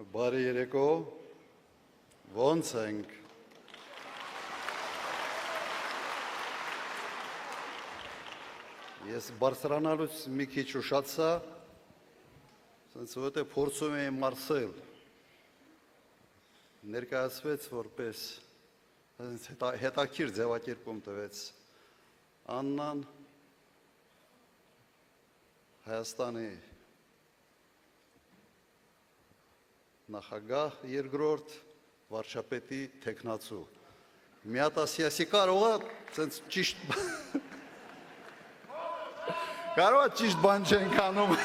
Բարի երեկո, ոնց ենք։ Ես բարձրանալուց մի քիչ ուշացա, սենց որ փորձում էի մարսել, ներկայացվեց որպես հետաքրքիր ձևակերպում տվեց Աննան Հայաստանի նախագահ երկրորդ վարչապետի թեկնածու։ Մի հատ ասի կարող է սենց ճիշտ կարող է ճիշտ բան չենք անում։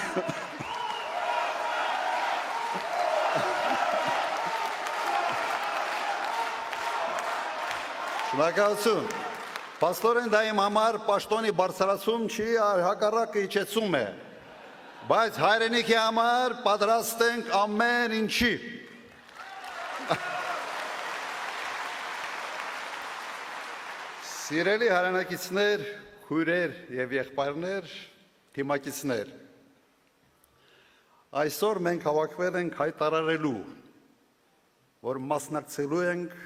Շնորհակալություն։ Պաստորեն դա իմ համար պաշտոնի բարձրացում չի, հակառակը իջեցում է։ Բայց հայրենիքի համար պատրաստ ենք ամեն ինչի։ Սիրելի հայրենակիցներ, քույրեր եւ եղբայրներ, թիմակիցներ, այսօր մենք հավաքվել ենք հայտարարելու, որ մասնակցելու ենք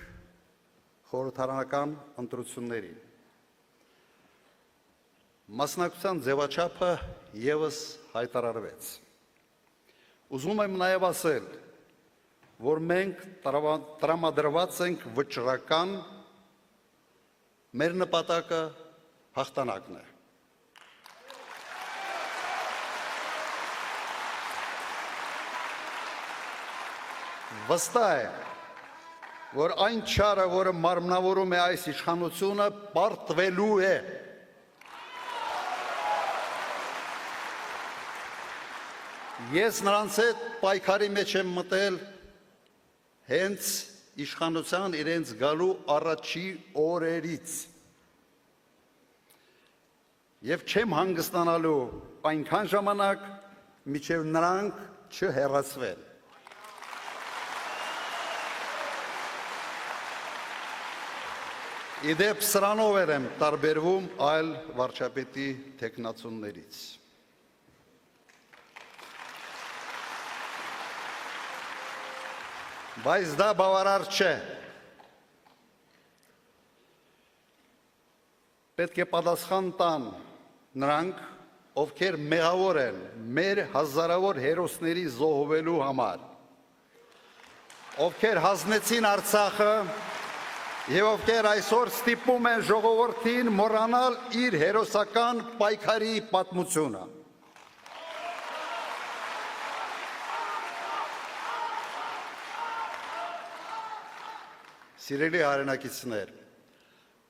խորհրդարանական ընտրություններին։ Մասնակցության ձևաչափը ևս հայտարարվեց։ Ուզում եմ նաև ասել, որ մենք տրամադրված ենք վճռական, մեր նպատակը հաղթանակն է։ Վստահ է, որ այն չարը, որը մարմնավորում է այս իշխանությունը, պարտվելու է։ Ես նրանց հետ պայքարի մեջ եմ մտել հենց իշխանության իրենց գալու առաջի օրերից։ Եվ չեմ հանգստանալու այնքան ժամանակ, մինչև նրանք չհեռացվեն։ Իդեպ սրանով եմ տարբերվում այլ վարչապետի թեկնածուներից։ Բայց դա բավարար չէ։ Պետք է պատասխան տան նրանք, ովքեր մեղավոր են մեր հազարավոր հերոսների զոհվելու համար, ովքեր հանձնեցին Արցախը եւ ովքեր այսօր ստիպում են ժողովրդին մոռանալ իր հերոսական պայքարի պատմությունը։ Սիրելի հայրենակիցներ,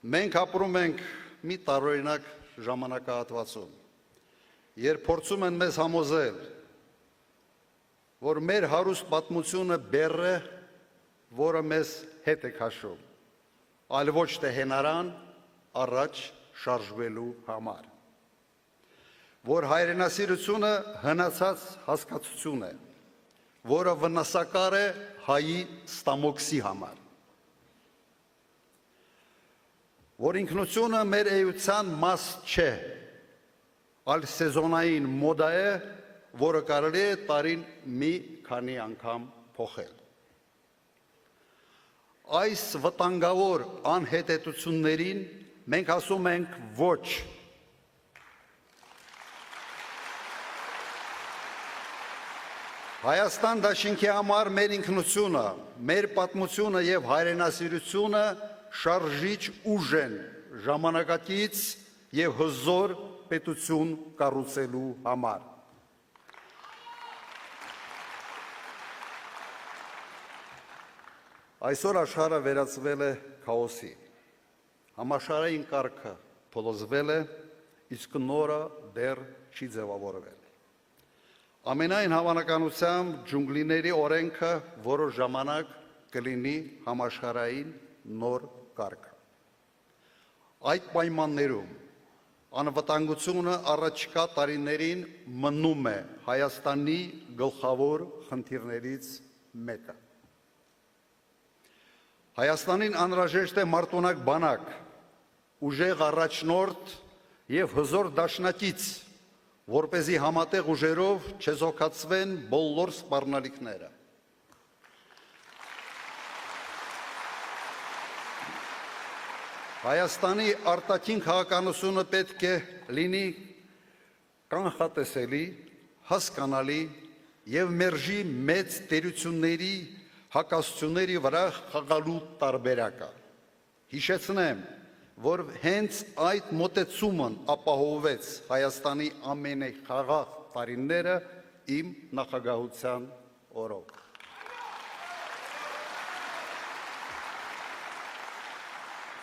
մենք ապրում ենք մի տարօրինակ ժամանակահատվածում, երբ փորձում են մեզ համոզել, որ մեր հարուստ պատմությունը բեռ է, որը մեզ հետ է քաշում, այլ ոչ թե հենարան առաջ շարժվելու համար, որ հայրենասիրությունը հնացած հասկացություն է, որը վնասակար է հայի ստամոքսի համար, որ ինքնությունը մեր էության մաս չէ, այլ սեզոնային մոդա է, որը կարելի է տարին մի քանի անգամ փոխել։ Այս վտանգավոր անհետեցություններին մենք ասում ենք ոչ։ Հայաստան դաշինքի համար մեր ինքնությունը, մեր պատմությունը եւ հայրենասիրությունը շարժիչ ուժ են ժամանակակից եւ հզոր պետություն կառուցելու համար։ Այսօր աշխարհը վերածվել է քաոսի։ Համաշխարհային կարգը փլուզվել է, իսկ նորը դեռ չի ձևավորվել։ Ամենայն հավանականությամբ ջունգլիների օրենքը որոշ ժամանակ կլինի համաշխարհային նոր կարգ։ Այդ պայմաններում անվտանգությունը առաջիկա տարիներին մնում է Հայաստանի գլխավոր խնդիրներից մեկը։ Հայաստանին անհրաժեշտ է մարտունակ բանակ, ուժեղ առաջնորդ եւ հզոր դաշնակից, որպեսզի համատեղ ուժերով չեզոքացվեն բոլոր սպառնալիքները։ Հայաստանի արտաքին քաղաքականությունը պետք է լինի կանխատեսելի, հասկանալի եւ մերժի մեծ տերությունների հակասությունների վրա խաղալու տարբերակը։ Հիշեցնեմ, որ հենց այդ մոտեցումն ապահովեց Հայաստանի ամենախաղաղ տարիները իմ նախագահության օրոք։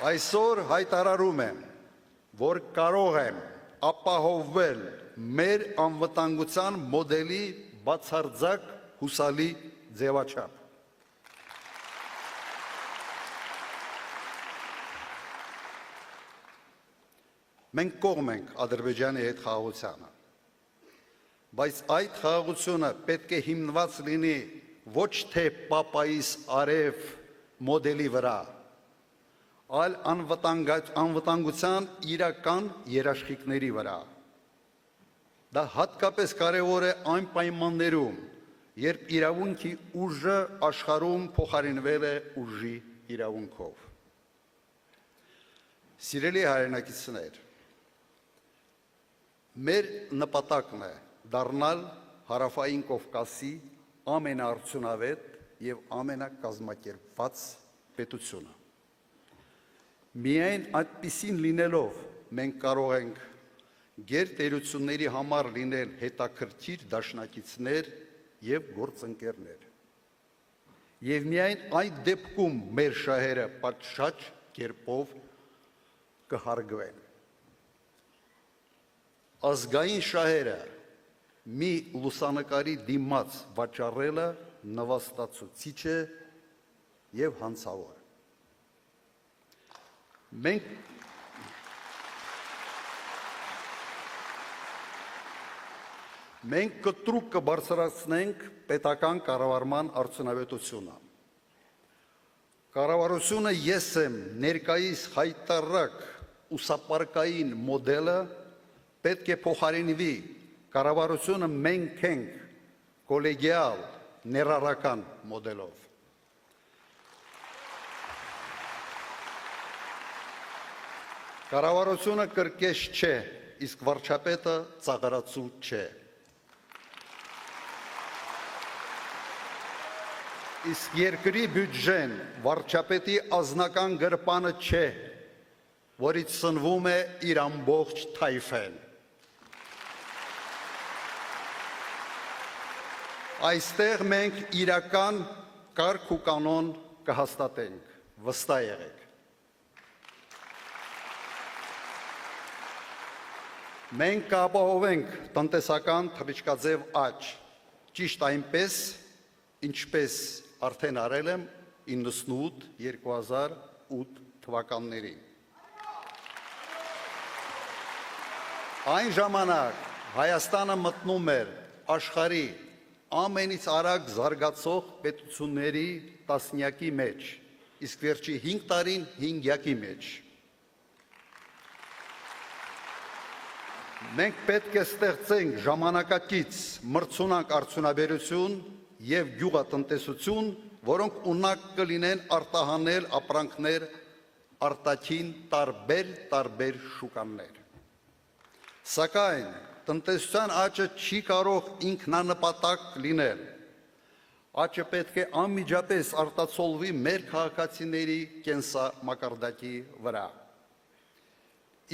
Այսօր հայտարարում եմ, որ կարող եմ ապահովել մեր անվտանգության մոդելի բացարձակ հուսալի ձևաչափ։ Մենք կողմ ենք Ադրբեջանի հետ խաղաղությանը, բայց այդ խաղաղությունը պետք է հիմնված լինի ոչ թե պապայիս արև մոդելի վրա, այլ անվտանգության իրական երաշխիքների վրա։ Դա հատկապես կարևոր է այն պայմաններում, երբ իրավունքի ուժը աշխարհում փոխարինվել է ուժի իրավունքով։ Սիրելի հայրենակիցներ, մեր նպատակն է դառնալ Հարավային Կովկասի ամենաարդյունավետ եւ ամենակազմակերպված պետությունը։ Միայն այդպիսին լինելով մենք կարող ենք գերտերությունների համար լինել հետաքրքիր դաշնակիցներ եւ գործընկերներ։ Եվ միայն այդ դեպքում մեր շահերը պատշաճ կերպով կհարգվեն։ Ազգային շահերը մի լուսանկարի դիմաց վաճառելը նվաստացուցիչ է եւ հանցավոր։ Մենք կտրուկ կբարձրացնենք պետական կառավարման արդյունավետությունը։ Կառավարությունը ես եմ ներկայիս հայտարարակ ուսապարկային մոդելը պետք է փոխարինվի կառավարությունը մենք ենք կոլեգիալ ներառական մոդելով։ Կառավարությունը կրկես չէ, իսկ վարչապետը ծաղրացու չէ։ Իսկ երկրի բյուջեն վարչապետի ազնական գրպանը չէ, որից սնվում է իր ամբողջ թայֆեն։ Այստեղ մենք իրական կարգ ու կանոն կհաստատենք, վստահ եղեք։ Մենք կապահովենք տնտեսական թռիչքաձև աճ, ճիշտ այնպես, ինչպես արդեն արել եմ 98-2008 թվականներին։ Այն ժամանակ Հայաստանը մտնում էր աշխարհի ամենից արագ զարգացող պետությունների տասնյակի մեջ, իսկ վերջի 5 տարին 5-յակի մեջ։ Մենք պետք է ստեղծենք ժամանակակից մրցունակ արդյունաբերություն եւ գյուղատնտեսություն, որոնք ունակ կլինեն արտահանել ապրանքներ արտաքին տարբեր շուկաներ։ Սակայն տնտեսության աճը չի կարող ինքնանպատակ լինել։ Աճը պետք է անմիջապես արտացոլվի մեր քաղաքացիների կենսամակարդակի վրա։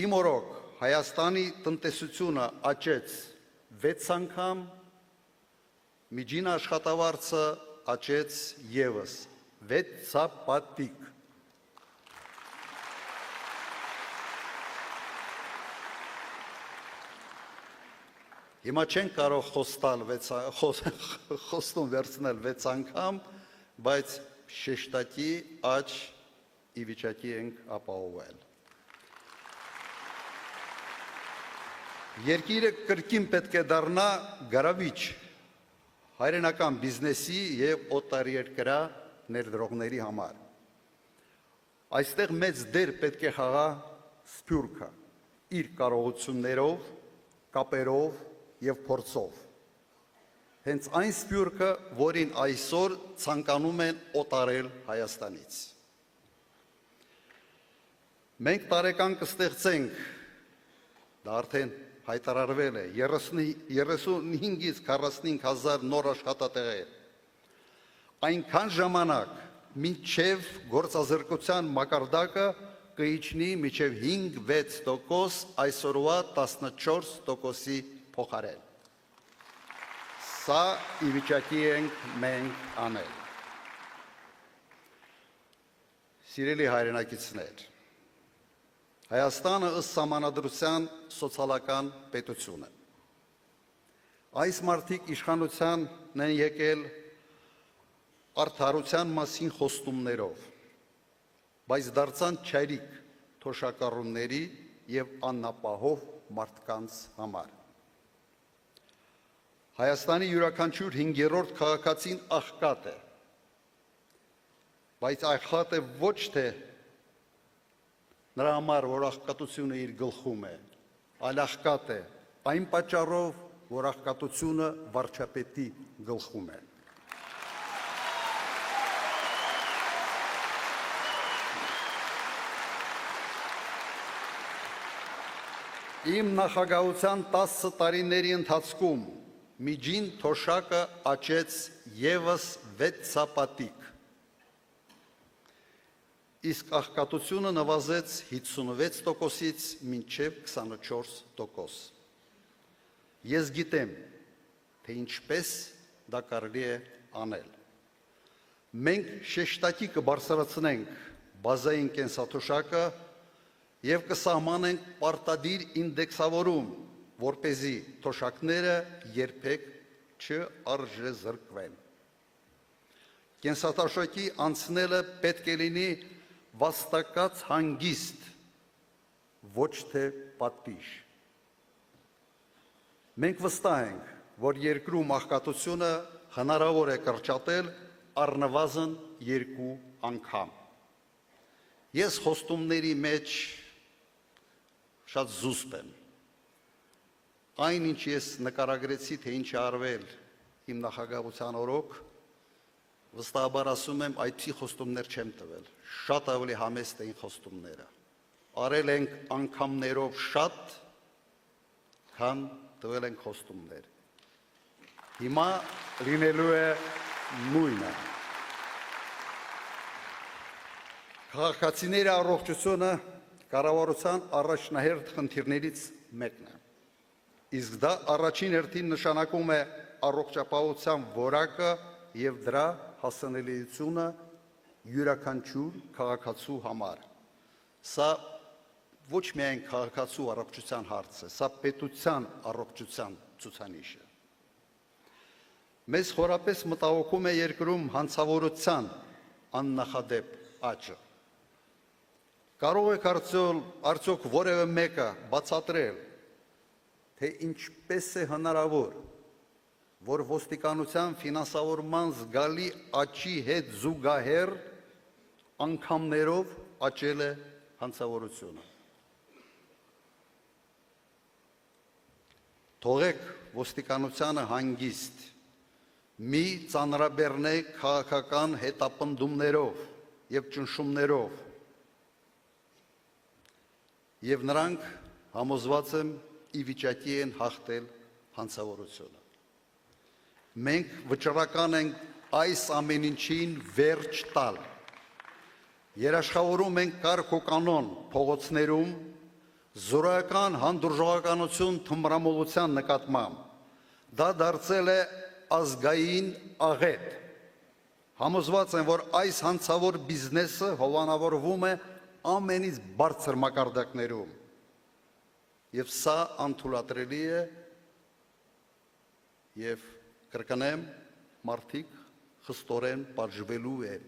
Իմ օրոք Հայաստանի տնտեսությունը աճեց 6 անգամ, միջին աշխատավարձը աճեց եւս 6-ապատիկ։ Հիմա չեն կարող խոստում վերցնել 6 անգամ, բայց շեշտակի աճ ի վիճակի ենք ապահովել։ Երկիրը կրկին պետք է դառնա գրավիչ հայրենական բիզնեսի եւ օտարերկրյա ներդրողների համար։ Այստեղ մեծ դեր պետք է խաղա Սփյուռքը իր կարողություններով, կապերով եւ փորձով։ Հենց այն Սփյուռքը, որին այսօր ցանկանում են օտարել Հայաստանից։ Մենք տարեկան կստեղծենք, դա արդեն հայտարարվել է, 35-ից 45 հազար նոր աշխատատեղեր, այնքան ժամանակ, մինչև գործազրկության մակարդակը կիջնի մինչև 5-6%, այսօրվա 14%-ի փոխարեն։ Սա ի վիճակի ենք մենք անել։ Սիրելի հայրենակիցներ, Հայաստանը ըստ սահմանադրության սոցիալական պետություն է։ Այս մարդիկ իշխանության են եկել արդարության մասին խոստումներով, բայց դարձան չայրիկ թոշակառուների և անապահով մարդկանց համար։ Հայաստանի յուրաքանչյուր 5-րդ քաղաքացին աղքատ է, բայց աղքատ է ոչ թե նրա համար, որ աղքատությունը իր գլխում է, այլ աղքատ է այն պատճառով, որ աղքատությունը վարչապետի գլխում է։ Իմ նախագահության 10 տարիների ընթացքում միջին թոշակը աճեց ևս 6 իսկ աղքատությունը նվազեց 56%-ից մինչև 24%։ Ես գիտեմ, թե ինչպես դա կարելի է անել։ Մենք շեշտակի կբարձրացնենք բազային կենսաթոշակը և կսահմանենք պարտադիր ինդեքսավորում, որպեսզի թոշակները երբեք չարժեզրկվեն։ Կենսաթոշակի անցնելը պետք է լինի վաստակած հանգիստ, ոչ թե պատիժ։ Մենք վստահ ենք, որ երկրում աղքատությունը հնարավոր է կրճատել առնվազն 2 անգամ։ Ես խոստումների մեջ շատ զուսպ եմ։ Այն, ինչ ես նկարագրեցի, թե ինչ է արվել իմ նախագահության օրոք, վստահաբար ասում եմ, այդպիսի խոստումներ չեմ տվել, շատ ավելի համեստ էին խոստումները։ Արել ենք անգամներով շատ, քան տվել ենք խոստումներ։ Հիմա լինելու է նույնը։ Քաղաքացիների առողջությունը կառավարության առաջնահերթ խնդիրներից մեկն է։ Իսկ դա առաջին հերթին նշանակում է առողջապահության որակը և դրա հասանելիությունը յուրաքանչյուր քաղաքացու համար։ Սա ոչ միայն քաղաքացու առողջության հարց է, սա պետության առողջության ցուցանիշ է։ Մեզ խորապես մտահոգում է երկրում հանցավորության աննախադեպ աճը։ Կարող եք արդյոք որևէ մեկը բացատրել, թե ինչպես է հնարավոր, որ ոստիկանության ֆինանսավորման զգալի աճի հետ զուգահեռ անգամներով աճել է հանցավորությունը։ Թողեք ոստիկանությանը հանգիստ, մի ծանրաբեռնեք քաղաքական հետապնդումներով և ճնշումներով, և նրանք համոզված եմ ի վիճակի են հաղթել հանցավորությունը։ Մենք վճռական ենք այս ամեն ինչին վերջ տալ։ Երաշխավորում ենք կարգուկանոն փողոցներում, զորայական հանդուրժողականություն թմրամոլության նկատմամբ։ Դա դարձել է ազգային աղետ։ Համոզված եմ, որ այս հանցավոր բիզնեսը հովանավորվում է ամենից բարձր մակարդակներում։ Եվ սա անթույլատրելի է և կրկնեմ, մարդիկ խստորեն պատժվելու են,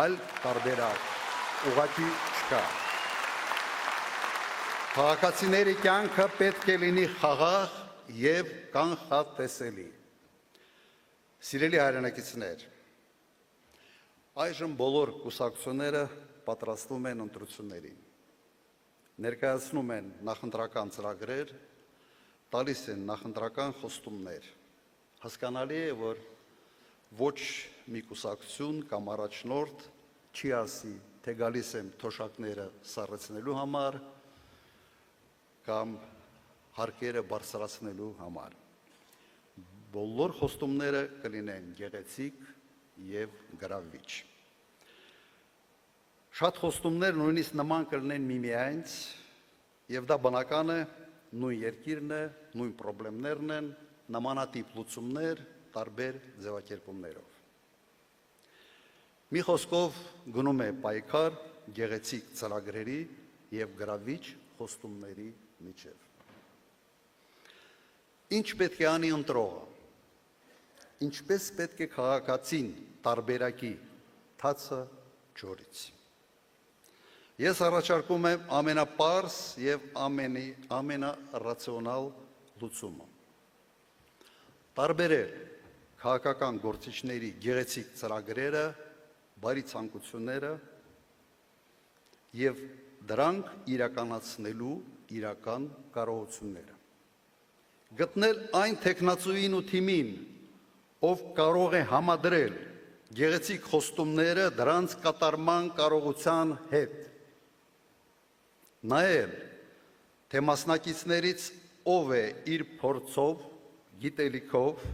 այլ տարբերակ ուղղակի չկա։ Քաղաքացիների կյանքը պետք է լինի խաղաղ և կանխատեսելի։ Սիրելի հայրենակիցներ, այժմ բոլոր կուսակցությունները պատրաստվում են ընտրություններին, ներկայացնում են նախընտրական ծրագրեր, տալիս են նախընտրական խոստումներ։ Հասկանալի է, որ ոչ մի կուսակցություն կամ առաջնորդ չի ասի թե գալիս եմ թոշակները սառեցնելու համար կամ հարկերը բարձրացնելու համար։ Բոլոր խոստումները կլինեն գեղեցիկ եւ գրավիչ։ Շատ խոստումներ նույնիսկ նման կլինեն միմյանց, եւ դա բնական է, նույն երկիրն է, նույն խնդիրներն են, նմանատիպ լուծումներ տարբեր ձևակերպումներով։ Մի խոսքով գնում է պայքար գեղեցիկ ծրագրերի եւ գրավիչ խոստումների միջև։ Ինչ պետք է անի ընտրողը, ինչպես պետք է քաղաքացին տարբերակի թացը ջորից։ Ես առաջարկում եմ ամենապարզ եւ ամենառացիոնալ լուծումը։ Տարբերել քաղաքական գործիչների գեղեցիկ ծրագրերը, բարի ցանկությունները եւ դրանք իրականացնելու իրական կարողությունները։ Գտնել այն տեխնացուին ու թիմին, ով կարող է համադրել գեղեցիկ խոստումները դրանց կատարման կարողության հետ։ Նայել, թե մասնակիցներից ով է իր փորձով, գիտելիքով,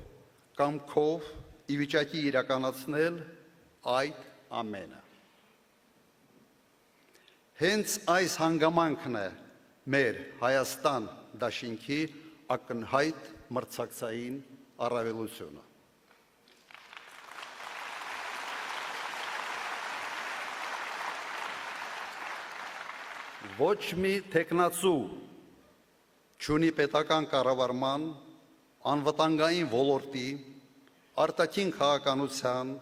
կամքով ի վիճակի իրականացնել այդ ամենը։ Հենց այս հանգամանքն է մեր Հայաստան դաշինքի ակնհայտ մրցակցային առավելությունը։ Ոչ մի տեխնացու չունի պետական կառավարման, անվտանգային ոլորտի, արտաքին քաղաքականության,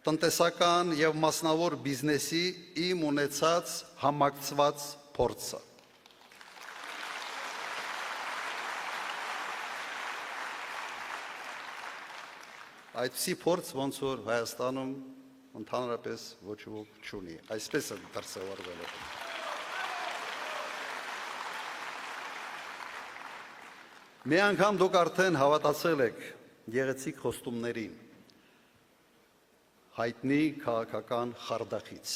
տնտեսական եւ մասնավոր բիզնեսի իմ ունեցած համակցված փորձը։ Այդպիսի փորձ ոնց որ Հայաստանում ընդհանրապես ոչ ոք չունի, այսպես է դրսևորվել։ Մի անգամ դուք արդեն հավատացել եք գեղեցիկ խոստումներին, հայտնի քաղաքական խարդախից,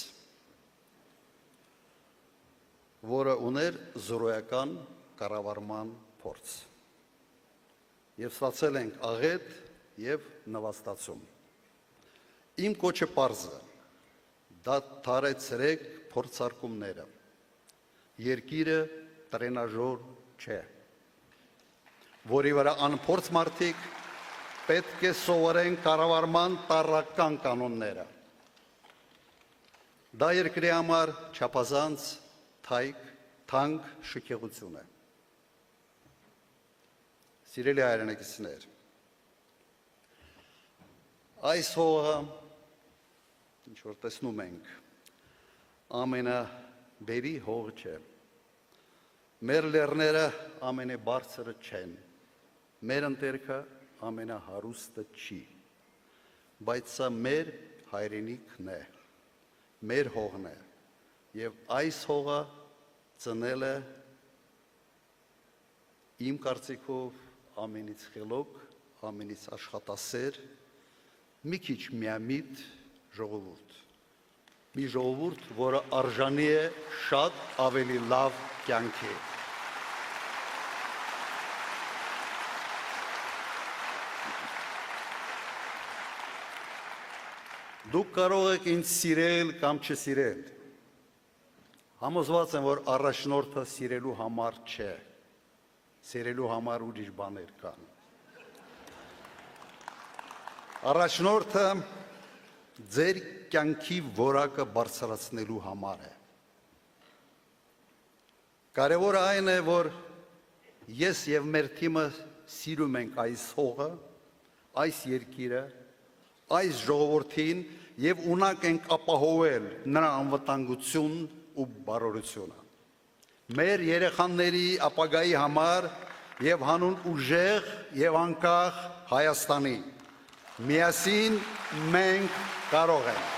որը ուներ զրոյական կառավարման փորձ։ Եվ ստացել ենք աղետ եւ նվաստացում։ Իմ կոչը պարզ է, դադարեցրեք փորձարկումները։ Երկիրը տրենաժոր չէ, որի վրա անփորձ մարդիկ պետք է սովորեն կառավարման տարրական կանոնները։ Դա երկրի համար չափազանց թանկ շքեղություն է։ Սիրելի հայրենակիցներ, այս հողը, ինչ որ տեսնում ենք, ամենաբերի հողը չէ։ Մեր լեռները ամենաբարձրը չեն, մեր ընտերքը ամենահարուստը չի, բայց սա մեր հայրենիքն է, մեր հողն է, եւ այս հողը ծնել է իմ կարծիքով ամենից խելոք, ամենից աշխատասեր, մի քիչ միամիտ ժողովուրդ, մի ժողովուրդ, որը արժանի է շատ ավելի լավ կյանքի։ Դուք կարող եք ինձ սիրել կամ չսիրել, համոզված եմ, որ առաջնորդը սիրելու համար չէ, սիրելու համար ուրիշ բաներ կան։ Առաջնորդը ձեր կյանքի որակը բարձրացնելու համար է։ Կարևորը այն է, որ ես եւ մեր թիմը սիրում ենք այս հողը, այս երկիրը, այս ժողովրդին եւ ունակ ենք ապահովել նրա անվտանգությունն ու բարօրությունը։ Մեր երեխաների ապագայի համար եւ հանուն ուժեղ եւ անկախ Հայաստանի միասին մենք կարող ենք։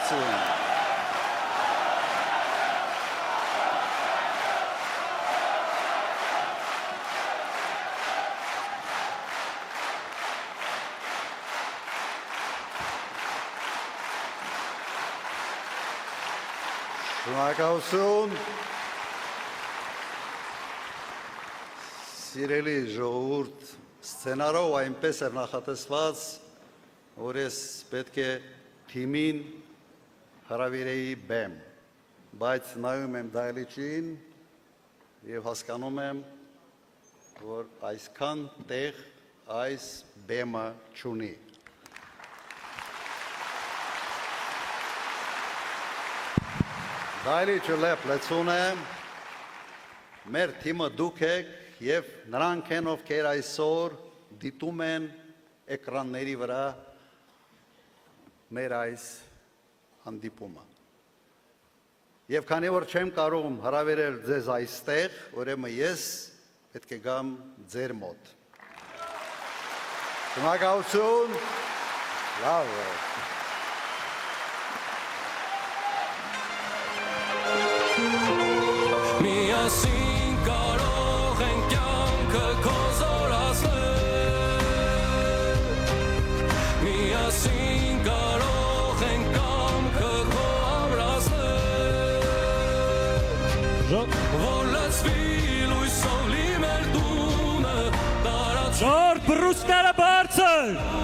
Շնորհակալություն։ Շնորհակալություն։ Սիրելի ժողովուրդ, սցենարով այնպես էր նախատեսված, որ ես պետք է թիմին հրավիրեի բեմ, բայց նայում եմ դահլիճին եւ հասկանում եմ, որ այսքան տեղ այս բեմը չունի։ Դահլիճը լեցուն է, մեր թիմը դուք եք եւ նրանք են, ովքեր այսօր դիտում են էկրանների վրա մեր այս հանդիպումը։ Եվ քանի որ չեմ կարող հրավիրել ձեզ այստեղ, ուրեմն ես պետք է գամ ձեր մոտ։ Շնորհակալություն։ Լավ է։ Միասին կարող են կյանքը քո զորացնել, միասին կարող են կամքը քո ամրացնել, որ լցվի լույսով լի մեր տունը տարած Ժորդ բռուցքները բարձր